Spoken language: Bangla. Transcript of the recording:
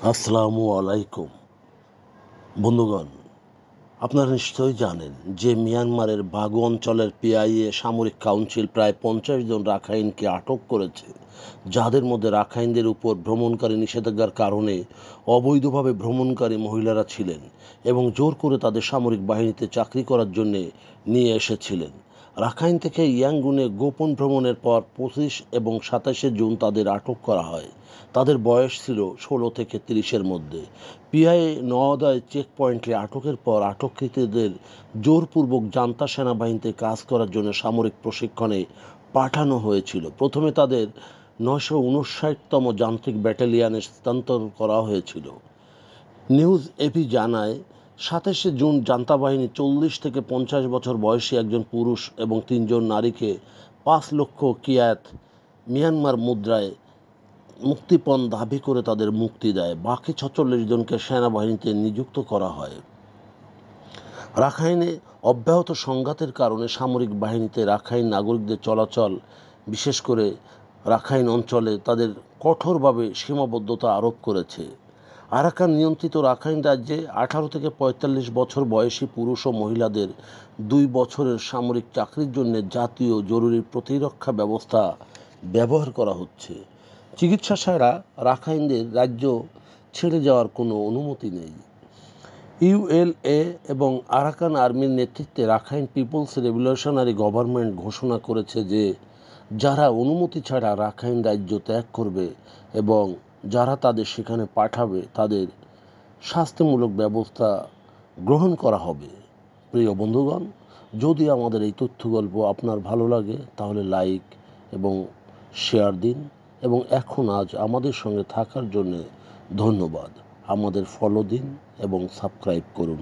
আসসালামু আলাইকুম বন্ধুগণ, আপনারা নিশ্চয়ই জানেন যে মিয়ানমারের বাগো অঞ্চলের পিআইএ সামরিক কাউন্সিল প্রায় 50 জন রাখাইনকে আটক করেছে, যাদের মধ্যে রাখাইনদের উপর ভ্রমণকারী নিষেধাজ্ঞার কারণে অবৈধভাবে ভ্রমণকারী মহিলারা ছিলেন এবং জোর করে তাদের সামরিক বাহিনীতে চাকরি করার জন্য নিয়ে এসেছিলেন। রাখাইন থেকে ইয়াঙ্গুনে গোপন ভ্রমণের পর 25 এবং 27 জুন তাদের আটক করা হয়। তাদের বয়স ছিল 16 থেকে 30-এর মধ্যে। পিআইএ নওয়াদায় চেকপয়েন্টে আটকের পর আটককৃতদের জোরপূর্বক জান্তা সেনাবাহিনীতে কাজ করার জন্য সামরিক প্রশিক্ষণে পাঠানো হয়েছিল। প্রথমে তাদের 959তম যান্ত্রিক ব্যাটালিয়নে স্থানান্তর করা হয়েছিল। নিউজ এপি জানায়, 27 জুন জান্তা বাহিনী 40 থেকে 50 বছর বয়সী একজন পুরুষ এবং 3 জন নারীকে 5 লক্ষ কিয়াত মিয়ানমার মুদ্রায় মুক্তিপণ দাবি করে তাদের মুক্তি দেয়। বাকি 46 জনকে সেনাবাহিনীতে নিযুক্ত করা হয়। রাখাইনে অব্যাহত সংঘাতের কারণে সামরিক বাহিনীতে রাখাইন নাগরিকদের চলাচল, বিশেষ করে রাখাইন অঞ্চলে, তাদের কঠোরভাবে সীমাবদ্ধতা আরোপ করেছে। আরাকান নিয়ন্ত্রিত রাখাইন রাজ্যে 18 থেকে 45 বছর বয়সী পুরুষ ও মহিলাদের 2 বছরের সামরিক চাকরির জন্য জাতীয় জরুরি প্রতিরক্ষা ব্যবস্থা ব্যবহার করা হচ্ছে। চিকিৎসা ছাড়া রাখাইনদের রাজ্য ছেড়ে যাওয়ার কোনো অনুমতি নেই। ইউএলএ এবং আরাকান আর্মির নেতৃত্বে রাখাইন পিপলস রেভলিউশনারি গভর্নমেন্ট ঘোষণা করেছে যে যারা অনুমতি ছাড়া রাখাইন রাজ্য ত্যাগ করবে এবং যারা তাদের সেখানে পাঠাবে তাদের শাস্তিমূলক ব্যবস্থা গ্রহণ করা হবে। প্রিয় বন্ধুগণ, যদি আমাদের এই তথ্য গল্প আপনার ভালো লাগে তাহলে লাইক এবং শেয়ার দিন এবং আজ আমাদের সঙ্গে থাকার জন্য ধন্যবাদ। আমাদের ফলো দিন এবং সাবস্ক্রাইব করুন।